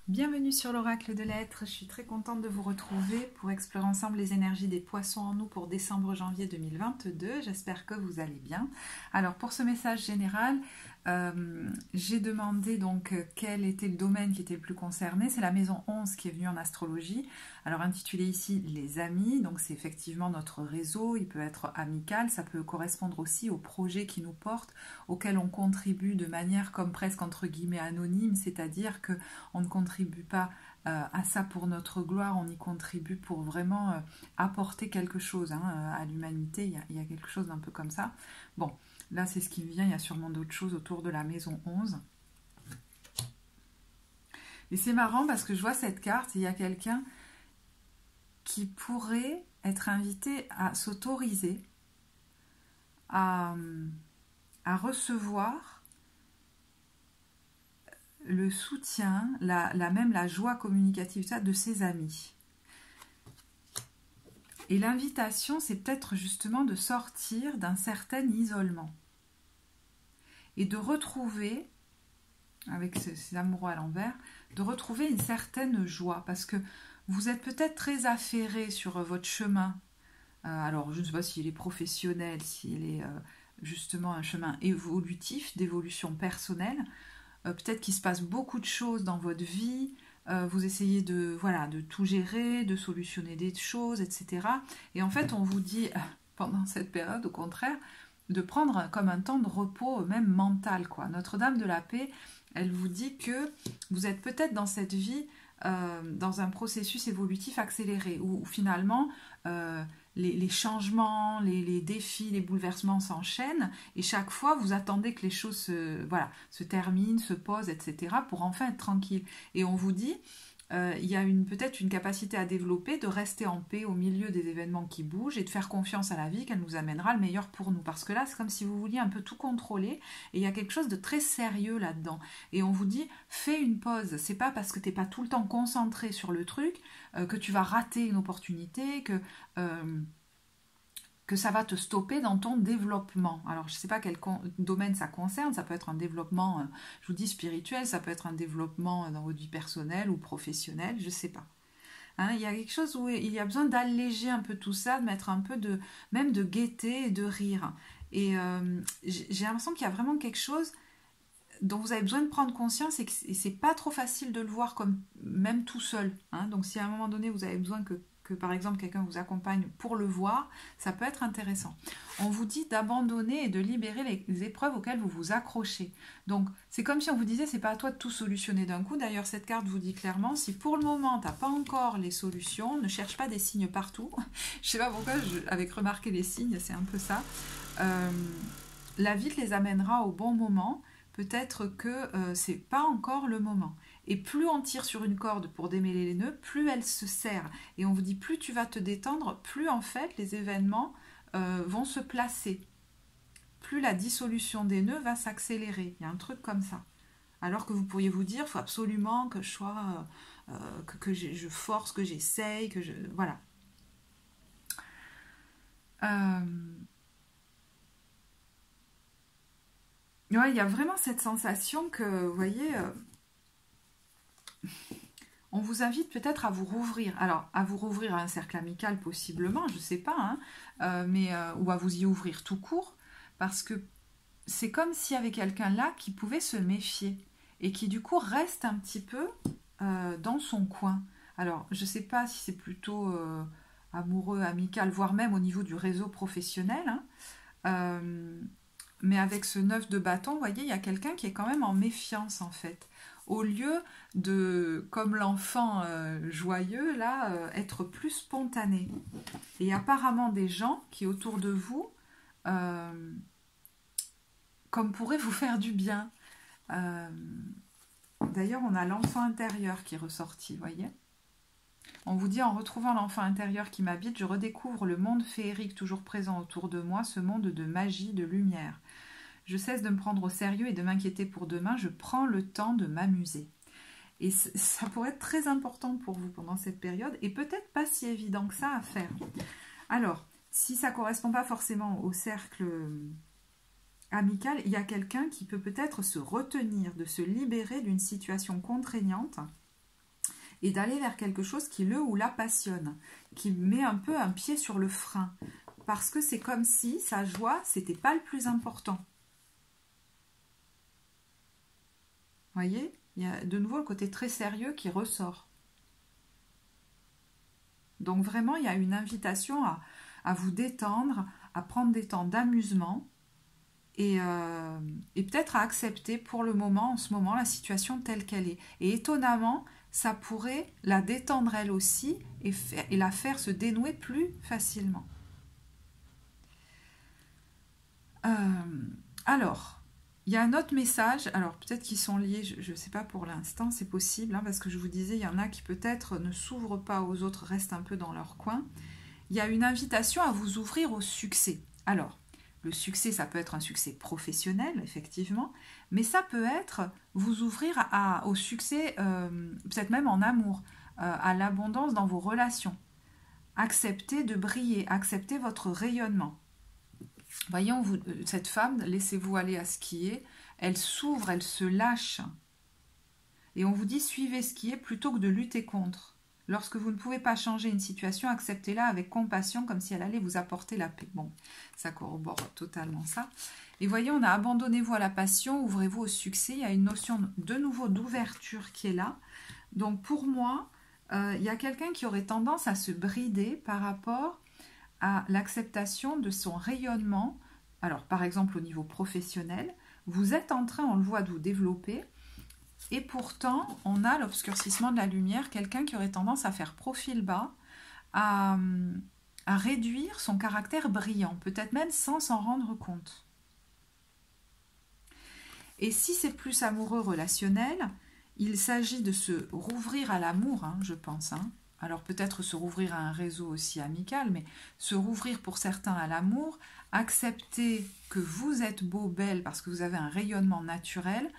Bienvenue sur l'Oracle de l'Être, je suis très contente de vous retrouver pour explorer ensemble les énergies des poissons en nous pour décembre-janvier 2022. J'espère que vous allez bien. Alors pour ce message général, j'ai demandé donc quel était le domaine qui était le plus concerné. C'est la maison 11 qui est venue en astrologie. Alors intitulé ici les amis, donc c'est effectivement notre réseau, il peut être amical, ça peut correspondre aussi aux projets qui nous portent, auxquels on contribue de manière comme presque entre guillemets anonyme, c'est-à-dire que on ne contribue pas à ça pour notre gloire, on y contribue pour vraiment apporter quelque chose à l'humanité, il y a quelque chose d'un peu comme ça. Bon, là c'est ce qui me vient, il y a sûrement d'autres choses autour de la maison 11. Et c'est marrant parce que je vois cette carte, et il y a quelqu'un qui pourrait être invité à s'autoriser à recevoir le soutien, même la joie communicative ça, de ses amis. Et l'invitation, c'est peut-être justement de sortir d'un certain isolement et de retrouver, avec ces amoureux à l'envers, de retrouver une certaine joie, parce que vous êtes peut-être très affairé sur votre chemin. Alors, je ne sais pas s'il est professionnel, s'il est justement un chemin évolutif, d'évolution personnelle. Peut-être qu'il se passe beaucoup de choses dans votre vie, vous essayez de tout gérer, de solutionner des choses, etc. Et en fait, on vous dit, pendant cette période, au contraire, de prendre comme un temps de repos, même mental, quoi. Notre-Dame de la Paix, elle vous dit que vous êtes peut-être dans cette vie, dans un processus évolutif accéléré, où finalement, les changements, les défis, les bouleversements s'enchaînent, et chaque fois, vous attendez que les choses se terminent, se posent, etc., pour enfin être tranquille. Et on vous dit, il y a peut-être une capacité à développer de rester en paix au milieu des événements qui bougent et de faire confiance à la vie qu'elle nous amènera le meilleur pour nous. Parce que là, c'est comme si vous vouliez un peu tout contrôler, et il y a quelque chose de très sérieux là-dedans. Et on vous dit, fais une pause. C'est pas parce que t'es pas tout le temps concentré sur le truc que tu vas rater une opportunité, que ça va te stopper dans ton développement. Alors, je ne sais pas quel domaine ça concerne, ça peut être un développement, je vous dis spirituel, ça peut être un développement dans votre vie personnelle ou professionnelle, je ne sais pas. Il y a quelque chose où il y a besoin d'alléger un peu tout ça, de mettre un peu même de gaieté et de rire. Et j'ai l'impression qu'il y a vraiment quelque chose dont vous avez besoin de prendre conscience et c'est pas trop facile de le voir comme même tout seul. Donc si à un moment donné vous avez besoin que par exemple quelqu'un vous accompagne pour le voir, ça peut être intéressant. On vous dit d'abandonner et de libérer les épreuves auxquelles vous vous accrochez. Donc c'est comme si on vous disait c'est pas à toi de tout solutionner d'un coup. D'ailleurs cette carte vous dit clairement si pour le moment t'as pas encore les solutions, ne cherche pas des signes partout. Je sais pas pourquoi avec remarquer les signes c'est un peu ça. La vie te les amènera au bon moment. Peut-être que c'est pas encore le moment. Et plus on tire sur une corde pour démêler les nœuds, plus elle se serre. Et on vous dit plus tu vas te détendre, plus en fait les événements vont se placer. Plus la dissolution des nœuds va s'accélérer. Il y a un truc comme ça. Alors que vous pourriez vous dire, il faut absolument que je sois, que je force, que j'essaye, que je... Voilà. Ouais, il y a vraiment cette sensation que, vous voyez, on vous invite peut-être à vous rouvrir. Alors, à vous rouvrir à un cercle amical, possiblement, je ne sais pas, ou à vous y ouvrir tout court, parce que c'est comme s'il y avait quelqu'un là qui pouvait se méfier et qui, du coup, reste un petit peu dans son coin. Alors, je ne sais pas si c'est plutôt amoureux, amical, voire même au niveau du réseau professionnel, mais avec ce 9 de bâton, vous voyez, il y a quelqu'un qui est quand même en méfiance, en fait. Au lieu de, comme l'enfant joyeux, là, être plus spontané. Et il y a apparemment des gens qui, autour de vous, comme pourraient vous faire du bien. D'ailleurs, on a l'enfant intérieur qui est ressorti, vous voyez. On vous dit, en retrouvant l'enfant intérieur qui m'habite, je redécouvre le monde féerique toujours présent autour de moi, ce monde de magie, de lumière. Je cesse de me prendre au sérieux et de m'inquiéter pour demain, je prends le temps de m'amuser. Et ça pourrait être très important pour vous pendant cette période, et peut-être pas si évident que ça à faire. Alors, si ça ne correspond pas forcément au cercle amical, il y a quelqu'un qui peut peut-être se retenir, de se libérer d'une situation contraignante, et d'aller vers quelque chose qui le ou la passionne, qui met un peu un pied sur le frein, parce que c'est comme si sa joie, c'était pas le plus important. Vous voyez, il y a de nouveau le côté très sérieux qui ressort. Donc vraiment, il y a une invitation à vous détendre, à prendre des temps d'amusement et peut-être à accepter pour le moment, en ce moment, la situation telle qu'elle est. Et étonnamment, ça pourrait la détendre elle aussi et la faire se dénouer plus facilement. Alors, il y a un autre message, alors peut-être qu'ils sont liés, je ne sais pas pour l'instant, c'est possible, hein, parce que je vous disais, il y en a qui peut-être ne s'ouvrent pas aux autres, restent un peu dans leur coin. Il y a une invitation à vous ouvrir au succès. Alors, le succès, ça peut être un succès professionnel, effectivement, mais ça peut être vous ouvrir au succès, peut-être même en amour, à l'abondance dans vos relations. Acceptez de briller, acceptez votre rayonnement. Voyons, cette femme, laissez-vous aller à ce qui est, elle s'ouvre, elle se lâche. Et on vous dit, suivez ce qui est plutôt que de lutter contre. Lorsque vous ne pouvez pas changer une situation, acceptez-la avec compassion, comme si elle allait vous apporter la paix. Bon, ça corrobore totalement ça. Et voyez, on a abandonnez-vous à la passion, ouvrez-vous au succès. Il y a une notion de nouveau d'ouverture qui est là. Donc pour moi, il y a quelqu'un qui aurait tendance à se brider par rapport à l'acceptation de son rayonnement. Alors par exemple au niveau professionnel, vous êtes en train, on le voit, de vous développer. Et pourtant, on a l'obscurcissement de la lumière, quelqu'un qui aurait tendance à faire profil bas, à réduire son caractère brillant, peut-être même sans s'en rendre compte. Et si c'est plus amoureux relationnel, il s'agit de se rouvrir à l'amour, hein, je pense. Hein. Alors peut-être se rouvrir à un réseau aussi amical, mais se rouvrir pour certains à l'amour, accepter que vous êtes beau, belle, parce que vous avez un rayonnement naturel,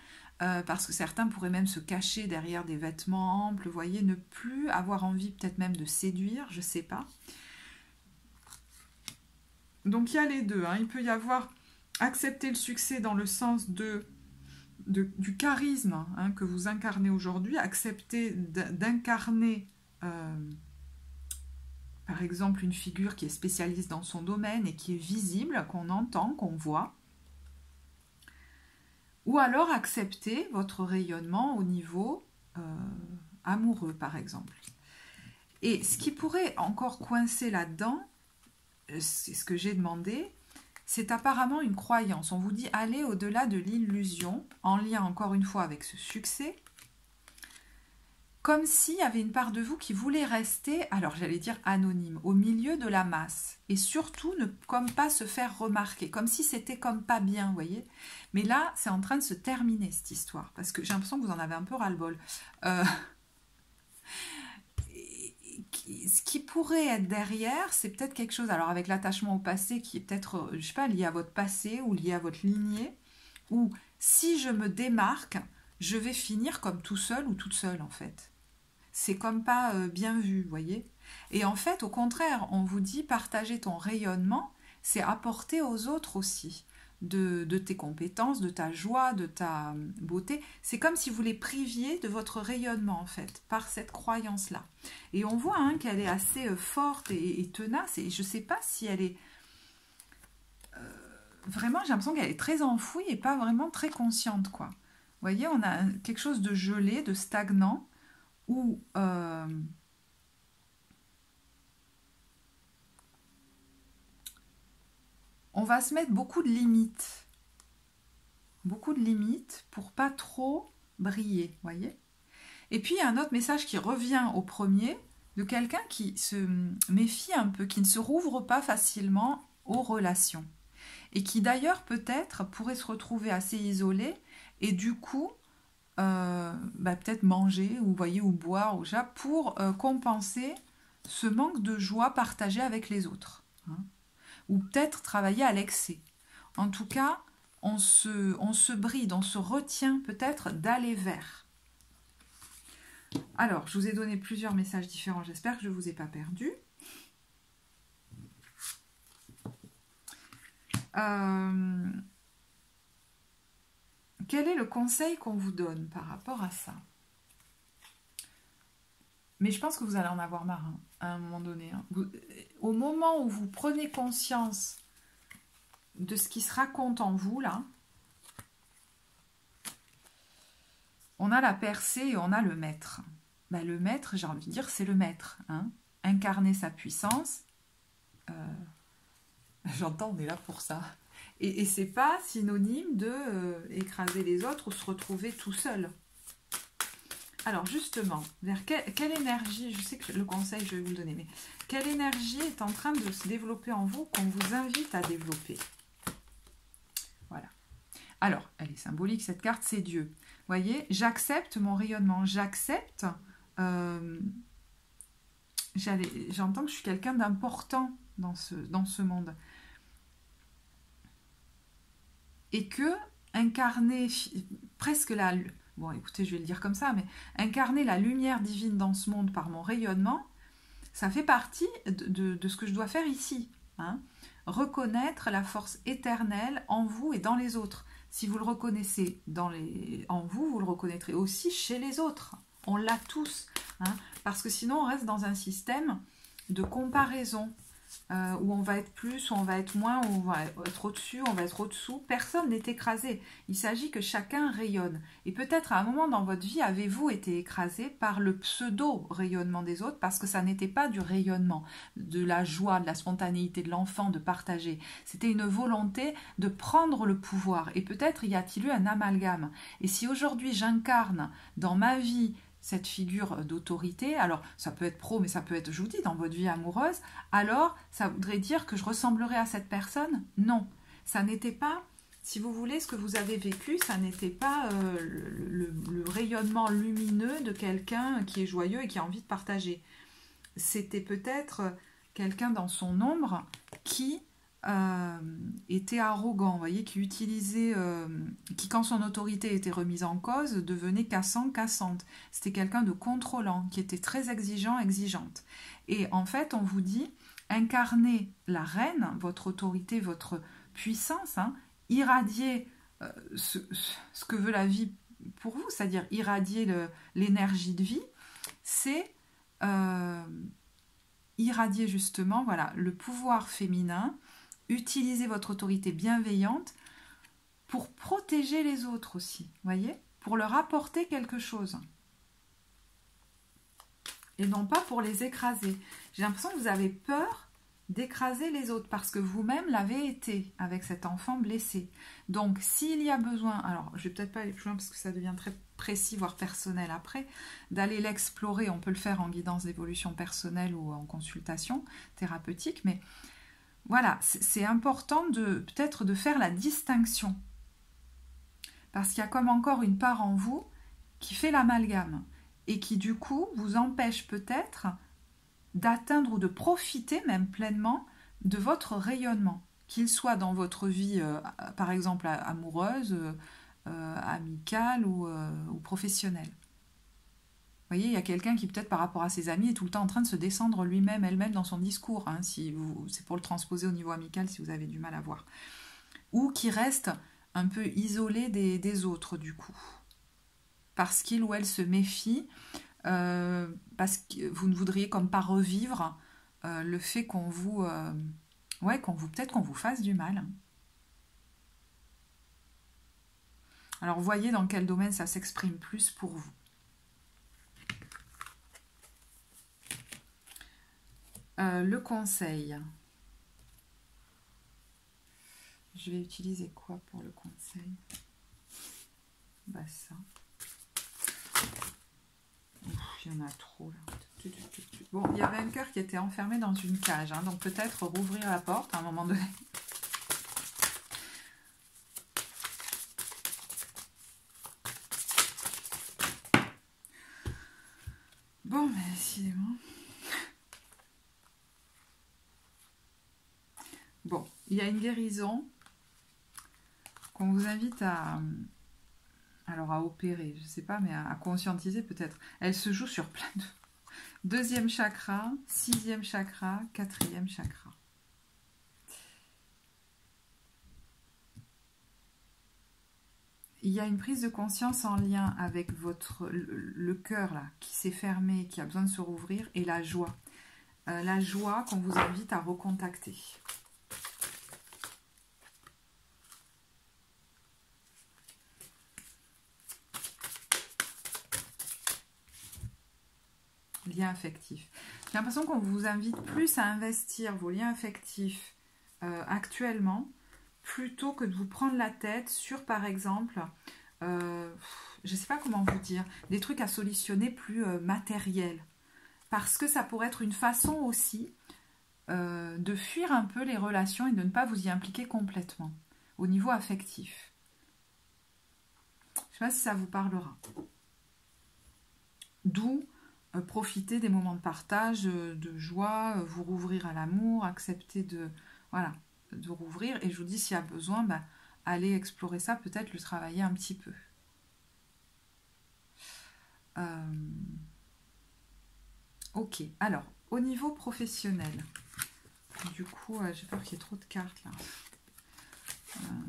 parce que certains pourraient même se cacher derrière des vêtements amples, vous voyez, ne plus avoir envie peut-être même de séduire, je ne sais pas. Donc il y a les deux, hein. Il peut y avoir accepter le succès dans le sens du charisme, hein, que vous incarnez aujourd'hui, accepter d'incarner par exemple une figure qui est spécialiste dans son domaine et qui est visible, qu'on entend, qu'on voit. Ou alors accepter votre rayonnement au niveau amoureux, par exemple. Et ce qui pourrait encore coincer là-dedans, c'est ce que j'ai demandé, c'est apparemment une croyance. On vous dit allez au-delà de l'illusion, en lien encore une fois avec ce succès, comme s'il y avait une part de vous qui voulait rester, alors j'allais dire anonyme, au milieu de la masse. Et surtout, ne comme pas se faire remarquer, comme si c'était comme pas bien, vous voyez. Mais là, c'est en train de se terminer, cette histoire, parce que j'ai l'impression que vous en avez un peu ras-le-bol. Ce qui pourrait être derrière, c'est peut-être quelque chose, alors avec l'attachement au passé, qui est peut-être, je sais pas, lié à votre passé ou lié à votre lignée, ou si je me démarque, je vais finir comme tout seul ou toute seule, en fait. C'est comme pas bien vu, vous voyez. Et en fait, au contraire, on vous dit partager ton rayonnement, c'est apporter aux autres aussi de tes compétences, de ta joie, de ta beauté. C'est comme si vous les priviez de votre rayonnement, en fait, par cette croyance-là. Et on voit hein, qu'elle est assez forte et tenace, et je ne sais pas si elle est... vraiment, j'ai l'impression qu'elle est très enfouie et pas vraiment très consciente, quoi. Vous voyez, on a quelque chose de gelé, de stagnant, où on va se mettre beaucoup de limites pour pas trop briller, voyez. Et puis il y a un autre message qui revient au premier, de quelqu'un qui se méfie un peu, qui ne se rouvre pas facilement aux relations, et qui d'ailleurs peut-être pourrait se retrouver assez isolé, et du coup peut-être manger ou, voyez, ou boire ou ça, pour compenser ce manque de joie partagée avec les autres, hein. Ou peut-être travailler à l'excès. En tout cas, on se bride, on se retient peut-être d'aller vers. Alors, je vous ai donné plusieurs messages différents, j'espère que je ne vous ai pas perdu. Quel est le conseil qu'on vous donne par rapport à ça? Mais je pense que vous allez en avoir marre hein, à un moment donné. Hein. Au moment où vous prenez conscience de ce qui se raconte en vous, là, on a la percée et on a le maître. Ben, le maître, j'ai envie de dire, c'est le maître. Hein. Incarner sa puissance, j'entends, on est là pour ça. Et c'est pas synonyme de écraser les autres ou se retrouver tout seul. Alors justement, vers quelle énergie, je sais que le conseil je vais vous le donner, mais quelle énergie est en train de se développer en vous qu'on vous invite à développer? Voilà. Alors, elle est symbolique, cette carte, c'est Dieu. Vous voyez, j'accepte mon rayonnement, j'accepte, j'entends que je suis quelqu'un d'important dans ce monde. Et que incarner presque la... Bon, écoutez, je vais le dire comme ça, mais incarner la lumière divine dans ce monde par mon rayonnement, ça fait partie de ce que je dois faire ici. Hein. Reconnaître la force éternelle en vous et dans les autres. Si vous le reconnaissez en vous, vous le reconnaîtrez aussi chez les autres. On l'a tous. Hein, parce que sinon, on reste dans un système de comparaison. Où on va être plus, où on va être moins, où on va être au-dessus, où on va être au-dessous. Personne n'est écrasé. Il s'agit que chacun rayonne. Et peut-être à un moment dans votre vie, avez-vous été écrasé par le pseudo-rayonnement des autres parce que ça n'était pas du rayonnement, de la joie, de la spontanéité de l'enfant, de partager. C'était une volonté de prendre le pouvoir. Et peut-être y a-t-il eu un amalgame. Et si aujourd'hui j'incarne dans ma vie cette figure d'autorité, alors ça peut être pro, mais ça peut être, je vous dis, dans votre vie amoureuse, alors ça voudrait dire que je ressemblerai à cette personne? Non, ça n'était pas, si vous voulez, ce que vous avez vécu, ça n'était pas le rayonnement lumineux de quelqu'un qui est joyeux et qui a envie de partager. C'était peut-être quelqu'un dans son ombre qui était arrogant, vous voyez, qui utilisait, qui quand son autorité était remise en cause, devenait cassant, cassante. C'était quelqu'un de contrôlant, qui était très exigeant, exigeante. Et en fait, on vous dit, incarner la reine, votre autorité, votre puissance, hein, irradier ce que veut la vie pour vous, c'est-à-dire irradier l'énergie de vie, c'est irradier justement, voilà, le pouvoir féminin. Utilisez votre autorité bienveillante pour protéger les autres aussi, voyez, pour leur apporter quelque chose. Et non pas pour les écraser. J'ai l'impression que vous avez peur d'écraser les autres parce que vous-même l'avez été avec cet enfant blessé. Donc, s'il y a besoin, alors je vais peut-être pas aller plus loin parce que ça devient très précis, voire personnel après, d'aller l'explorer, on peut le faire en guidance d'évolution personnelle ou en consultation thérapeutique, mais voilà, c'est important peut-être de faire la distinction. Parce qu'il y a comme encore une part en vous qui fait l'amalgame et qui du coup vous empêche peut-être d'atteindre ou de profiter même pleinement de votre rayonnement. Qu'il soit dans votre vie, par exemple, amoureuse, amicale ou professionnelle. Vous voyez, il y a quelqu'un qui peut-être par rapport à ses amis est tout le temps en train de se descendre lui-même, elle-même dans son discours, hein, c'est pour le transposer au niveau amical si vous avez du mal à voir. Ou qui reste un peu isolé des autres du coup. Parce qu'il ou elle se méfie, parce que vous ne voudriez comme pas revivre le fait qu'on vous... peut-être qu'on vous fasse du mal. Alors voyez dans quel domaine ça s'exprime plus pour vous. Le conseil. Je vais utiliser quoi pour le conseil? Bah ça. Il y en a trop là. Bon, il y avait un cœur qui était enfermé dans une cage, hein, donc peut-être rouvrir la porte à un moment donné. Bon, mais décidément. Bon, il y a une guérison qu'on vous invite à opérer, je sais pas, mais à conscientiser peut-être. Elle se joue sur plein de... 2e chakra, 6e chakra, 4e chakra. il y a une prise de conscience en lien avec le cœur là, qui s'est fermé, qui a besoin de se rouvrir, et la joie. La joie qu'on vous invite à recontacter. Lien affectif. J'ai l'impression qu'on vous invite plus à investir vos liens affectifs actuellement, plutôt que de vous prendre la tête sur, par exemple, je ne sais pas comment vous dire, des trucs à solutionner plus matériels. Parce que ça pourrait être une façon aussi de fuir un peu les relations et de ne pas vous y impliquer complètement au niveau affectif. Je ne sais pas si ça vous parlera. D'où profiter des moments de partage, de joie, vous rouvrir à l'amour, accepter de rouvrir. Et je vous dis, s'il y a besoin, allez explorer ça, peut-être le travailler un petit peu. Ok, alors, au niveau professionnel, du coup, j'ai peur qu'il y ait trop de cartes là.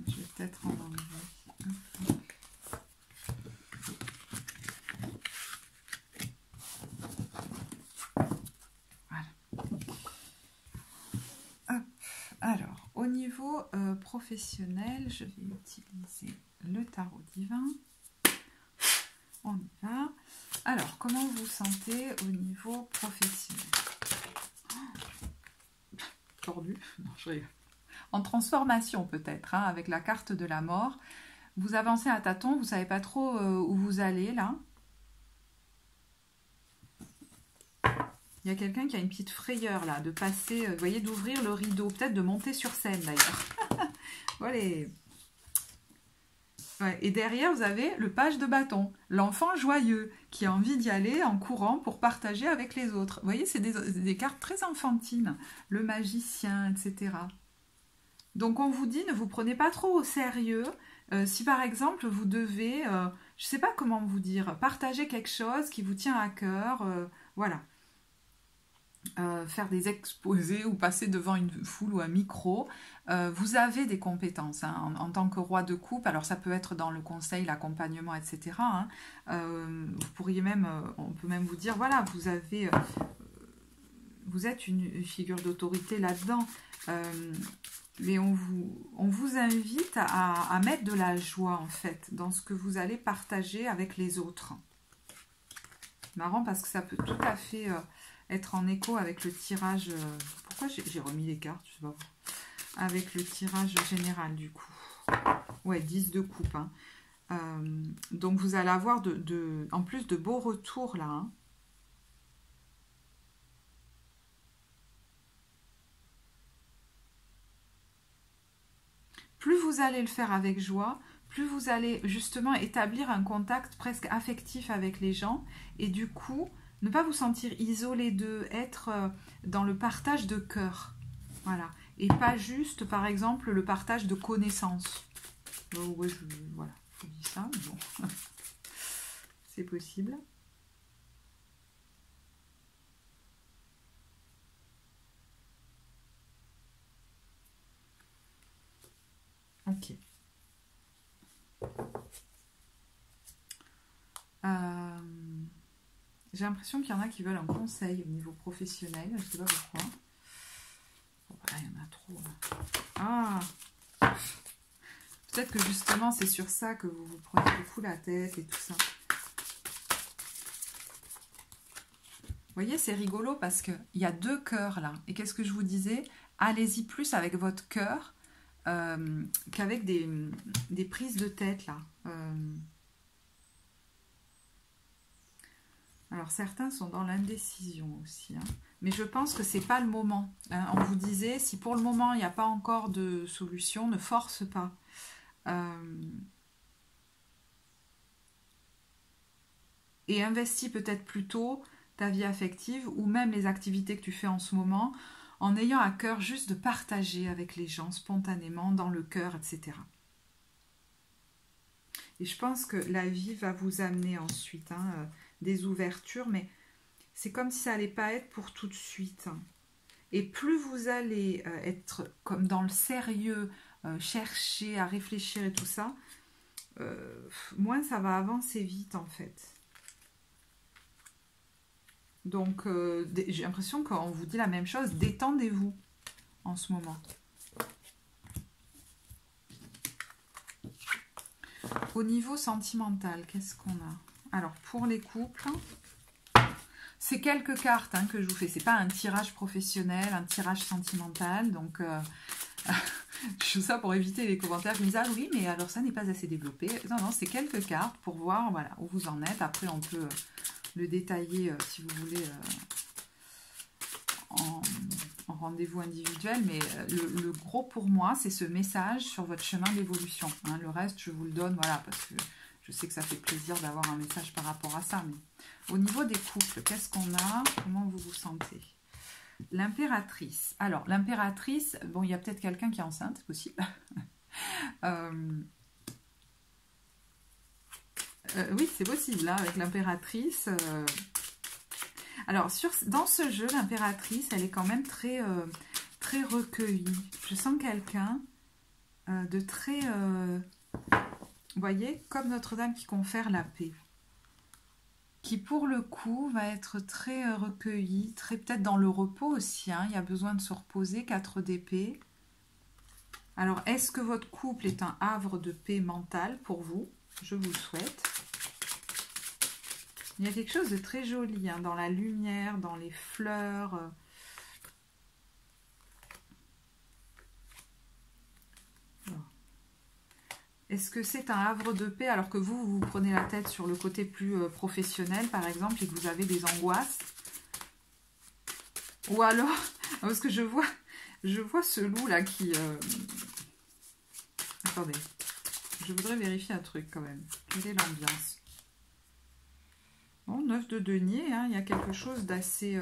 Je vais peut-être en enlever. Voilà. Hop. Alors, au niveau professionnel, je vais utiliser le tarot divin. On y va. Alors, comment vous vous sentez au niveau professionnel? Tordu. Non, je rigole. En transformation peut-être, hein, avec la carte de la mort. Vous avancez à tâtons, vous ne savez pas trop où vous allez là. Il y a quelqu'un qui a une petite frayeur là, de passer, vous voyez, d'ouvrir le rideau, peut-être de monter sur scène d'ailleurs. Voilà. Ouais, et derrière, vous avez le page de bâton, l'enfant joyeux, qui a envie d'y aller en courant pour partager avec les autres. Vous voyez, c'est des cartes très enfantines, le magicien, etc. Donc on vous dit, ne vous prenez pas trop au sérieux. Si par exemple, vous devez, je ne sais pas comment vous dire, partager quelque chose qui vous tient à cœur, voilà. Faire des exposés ou passer devant une foule ou un micro, vous avez des compétences hein, en tant que roi de coupe. Alors ça peut être dans le conseil, l'accompagnement, etc. Hein. Vous pourriez même, on peut même vous dire, voilà, vous êtes une figure d'autorité là-dedans. Mais on vous invite à mettre de la joie en fait dans ce que vous allez partager avec les autres. Marrant parce que ça peut tout à fait être en écho avec le tirage. Pourquoi j'ai remis les cartes, je sais pas. Avec le tirage général du coup. Ouais, 10 de coupe. Hein. Donc vous allez avoir en plus de beaux retours là. Hein. Plus vous allez le faire avec joie, plus vous allez justement établir un contact presque affectif avec les gens et du coup, ne pas vous sentir isolé d'eux, être dans le partage de cœur. Voilà. Et pas juste, par exemple, le partage de connaissances. Ouais, voilà, je vous dis ça, mais bon. C'est possible. Ok. J'ai l'impression qu'il y en a qui veulent un conseil au niveau professionnel. Je ne sais pas pourquoi. Bon, bah, il y en a trop. Là. Ah, peut-être que justement, c'est sur ça que vous vous prenez beaucoup la tête et tout ça. Vous voyez, c'est rigolo parce qu'il y a 2 cœurs là. Et qu'est-ce que je vous disais? Allez-y plus avec votre cœur qu'avec des prises de tête là. Alors certains sont dans l'indécision aussi, hein. Mais je pense que c'est pas le moment. Hein. On vous disait, si pour le moment il n'y a pas encore de solution, ne force pas. Et investis peut-être plutôt ta vie affective ou même les activités que tu fais en ce moment en ayant à cœur juste de partager avec les gens spontanément, dans le cœur, etc. Et je pense que la vie va vous amener ensuite des ouvertures, mais c'est comme si ça n'allait pas être pour tout de suite. Et plus vous allez être comme dans le sérieux, chercher à réfléchir et tout ça, moins ça va avancer vite en fait. Donc j'ai l'impression qu'on vous dit la même chose, détendez-vous en ce moment. Au niveau sentimental, qu'est-ce qu'on a? Alors pour les couples, c'est quelques cartes hein, que je vous fais, c'est pas un tirage professionnel, un tirage sentimental, donc je fais ça pour éviter les commentaires qui me disent ah oui mais alors ça n'est pas assez développé. Non, non, c'est quelques cartes pour voir voilà, où vous en êtes. Après on peut le détailler si vous voulez en rendez-vous individuel, mais le gros pour moi c'est ce message sur votre chemin d'évolution. Hein. Le reste je vous le donne voilà, parce que je sais que ça fait plaisir d'avoir un message par rapport à ça. Mais au niveau des couples, qu'est-ce qu'on a? Comment vous vous sentez? L'impératrice. Alors, l'impératrice, bon, il y a peut-être quelqu'un qui est enceinte, c'est possible. Oui, c'est possible, hein, avec l'impératrice. Alors, dans ce jeu, l'impératrice, elle est quand même très, très recueillie. Je sens quelqu'un de très... vous voyez, comme Notre-Dame qui confère la paix. Qui pour le coup va être très recueilli, très peut-être dans le repos aussi, hein, il y a besoin de se reposer, 4 d'épée. Alors, est-ce que votre couple est un havre de paix mentale pour vous? Je vous le souhaite. Il y a quelque chose de très joli, hein, dans la lumière, dans les fleurs. Est-ce que c'est un havre de paix alors que vous prenez la tête sur le côté plus professionnel, par exemple, et que vous avez des angoisses? Ou alors, parce que je vois ce loup là qui... Attendez, je voudrais vérifier un truc quand même. Quelle est l'ambiance? Bon, 9 de denier, hein, il y a quelque chose d'assez...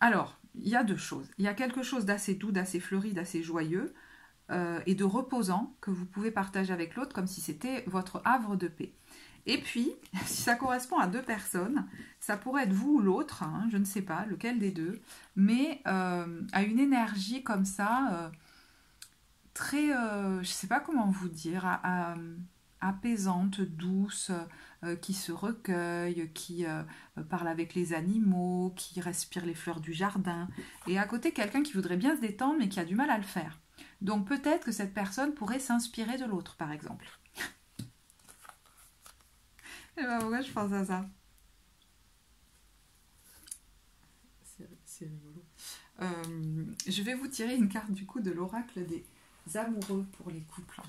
Alors, il y a deux choses. Il y a quelque chose d'assez doux, d'assez fleuri, d'assez joyeux, et de reposant que vous pouvez partager avec l'autre comme si c'était votre havre de paix. Et puis, si ça correspond à deux personnes, ça pourrait être vous ou l'autre, hein, je ne sais pas lequel des deux, mais à une énergie comme ça, très, je ne sais pas comment vous dire, apaisante, douce, qui se recueille, qui parle avec les animaux, qui respire les fleurs du jardin, et à côté quelqu'un qui voudrait bien se détendre mais qui a du mal à le faire. Donc peut-être que cette personne pourrait s'inspirer de l'autre, par exemple. Et ben pourquoi je pense à ça? C'est rigolo. Je vais vous tirer une carte du coup de l'oracle des amoureux pour les couples.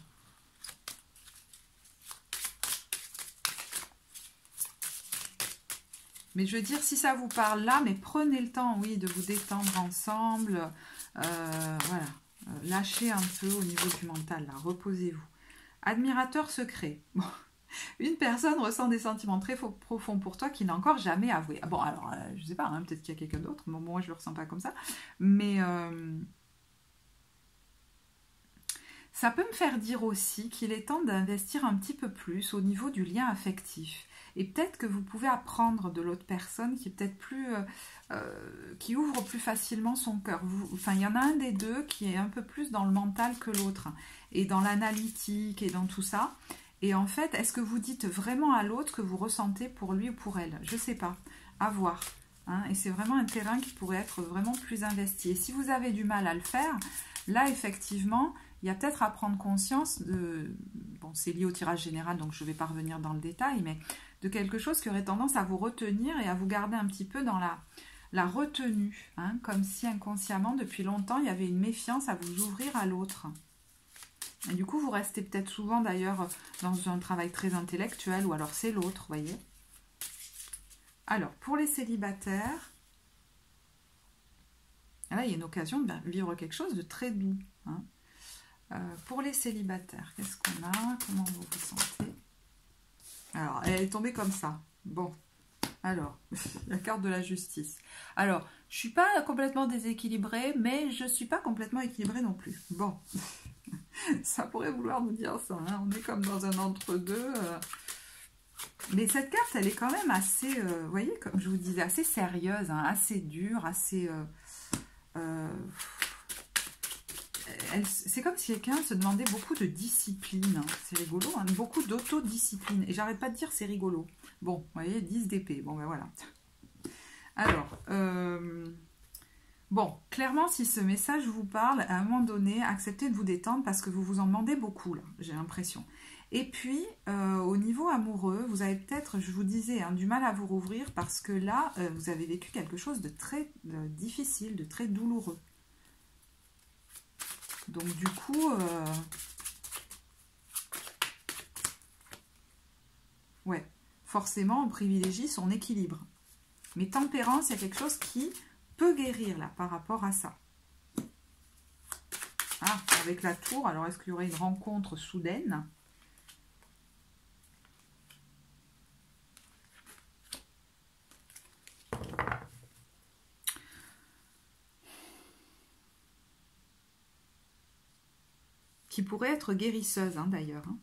Mais je veux dire, si ça vous parle là, mais prenez le temps, oui, de vous détendre ensemble. Voilà. Lâchez un peu au niveau du mental, là. Reposez-vous. Admirateur secret. Bon. Une personne ressent des sentiments très profonds pour toi qu'il n'a encore jamais avoué. Bon, alors, je ne sais pas, hein, peut-être qu'il y a quelqu'un d'autre. Bon, moi, je ne le ressens pas comme ça. Mais ça peut me faire dire aussi qu'il est temps d'investir un petit peu plus au niveau du lien affectif. Et peut-être que vous pouvez apprendre de l'autre personne qui est peut-être plus... qui ouvre plus facilement son cœur. Enfin, il y en a un des deux qui est un peu plus dans le mental que l'autre. Et dans l'analytique et dans tout ça. Et en fait, est-ce que vous dites vraiment à l'autre que vous ressentez pour lui ou pour elle? Je ne sais pas. À voir. Hein. Et c'est vraiment un terrain qui pourrait être vraiment plus investi. Et si vous avez du mal à le faire, là, effectivement, il y a peut-être à prendre conscience de... Bon, c'est lié au tirage général, donc je ne vais pas revenir dans le détail, mais de quelque chose qui aurait tendance à vous retenir et à vous garder un petit peu dans la retenue. Hein, comme si inconsciemment, depuis longtemps, il y avait une méfiance à vous ouvrir à l'autre. Et du coup, vous restez peut-être souvent d'ailleurs dans un travail très intellectuel, ou alors c'est l'autre, vous voyez. Alors, pour les célibataires, là, il y a une occasion de vivre quelque chose de très doux. Hein. Pour les célibataires, qu'est-ce qu'on a? Comment vous vous sentez? Alors, elle est tombée comme ça. Bon, alors, la carte de la justice. Alors, je ne suis pas complètement déséquilibrée, mais je ne suis pas complètement équilibrée non plus. Bon, ça pourrait vouloir nous dire ça. Hein. On est comme dans un entre-deux. Mais cette carte, elle est quand même assez, vous voyez, comme je vous disais, assez sérieuse, hein, assez dure, assez... c'est comme si quelqu'un se demandait beaucoup de discipline. C'est rigolo, hein, beaucoup d'autodiscipline. Et j'arrête pas de dire c'est rigolo. Bon, vous voyez, 10 d'épée. Bon, ben voilà. Alors, bon, clairement, si ce message vous parle, à un moment donné, acceptez de vous détendre parce que vous vous en demandez beaucoup, là, j'ai l'impression. Et puis, au niveau amoureux, vous avez peut-être, je vous disais, hein, du mal à vous rouvrir parce que là, vous avez vécu quelque chose de très difficile, de très douloureux. Donc, du coup, ouais, forcément, on privilégie son équilibre. Mais tempérance, il y a quelque chose qui peut guérir là par rapport à ça. Ah, avec la tour, alors est-ce qu'il y aurait une rencontre soudaine? Qui pourrait être guérisseuse, hein, d'ailleurs. Hein.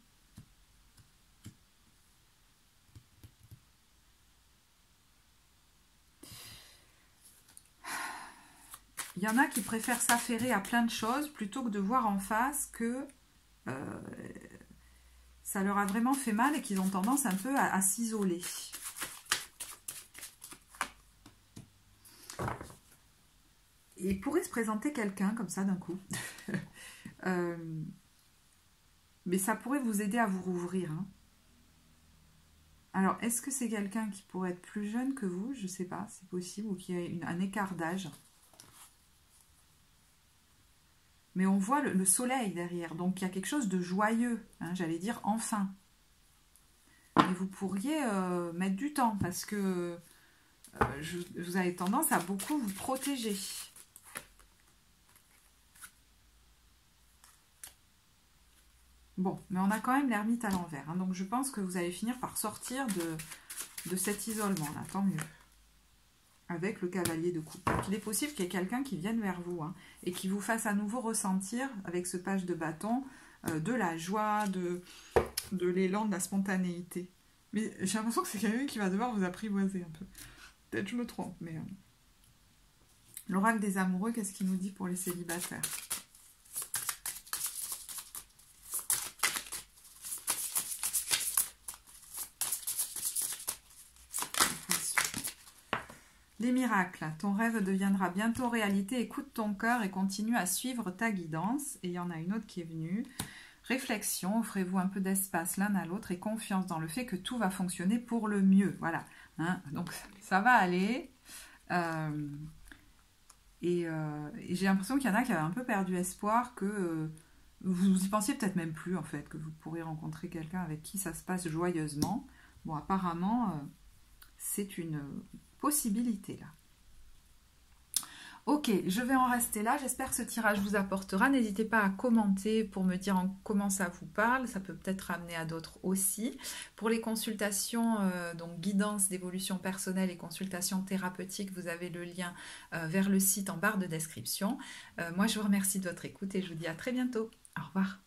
Il y en a qui préfèrent s'affairer à plein de choses plutôt que de voir en face que ça leur a vraiment fait mal et qu'ils ont tendance un peu à s'isoler. Il pourrait se présenter quelqu'un comme ça d'un coup. Mais ça pourrait vous aider à vous rouvrir. Hein. Alors, est-ce que c'est quelqu'un qui pourrait être plus jeune que vous? Je ne sais pas, c'est possible, ou qui a un écart d'âge. Mais on voit le soleil derrière, donc il y a quelque chose de joyeux, hein, j'allais dire enfin. Et vous pourriez mettre du temps, parce que vous avez tendance à beaucoup vous protéger. Bon, mais on a quand même l'ermite à l'envers, hein, donc je pense que vous allez finir par sortir de cet isolement-là, tant mieux. Avec le cavalier de coupe. Donc, il est possible qu'il y ait quelqu'un qui vienne vers vous, hein, et qui vous fasse à nouveau ressentir, avec ce page de bâton, de la joie, de l'élan, de la spontanéité. Mais j'ai l'impression que c'est quelqu'un qui va devoir vous apprivoiser un peu. Peut-être je me trompe, mais... L'oracle des amoureux, qu'est-ce qu'il nous dit pour les célibataires? Les miracles, ton rêve deviendra bientôt réalité, écoute ton cœur et continue à suivre ta guidance. Et il y en a une autre qui est venue. Réflexion, offrez-vous un peu d'espace l'un à l'autre et confiance dans le fait que tout va fonctionner pour le mieux. Voilà, hein, donc ça va aller. Et j'ai l'impression qu'il y en a qui avaient un peu perdu espoir, que vous y pensiez peut-être même plus en fait, que vous pourriez rencontrer quelqu'un avec qui ça se passe joyeusement. Bon, apparemment, c'est une... possibilité là. Ok, je vais en rester là. J'espère que ce tirage vous apportera. N'hésitez pas à commenter pour me dire comment ça vous parle. Ça peut peut-être ramener à d'autres aussi. Pour les consultations, donc guidance d'évolution personnelle et consultations thérapeutiques, vous avez le lien vers le site en barre de description. Moi, je vous remercie de votre écoute et je vous dis à très bientôt. Au revoir.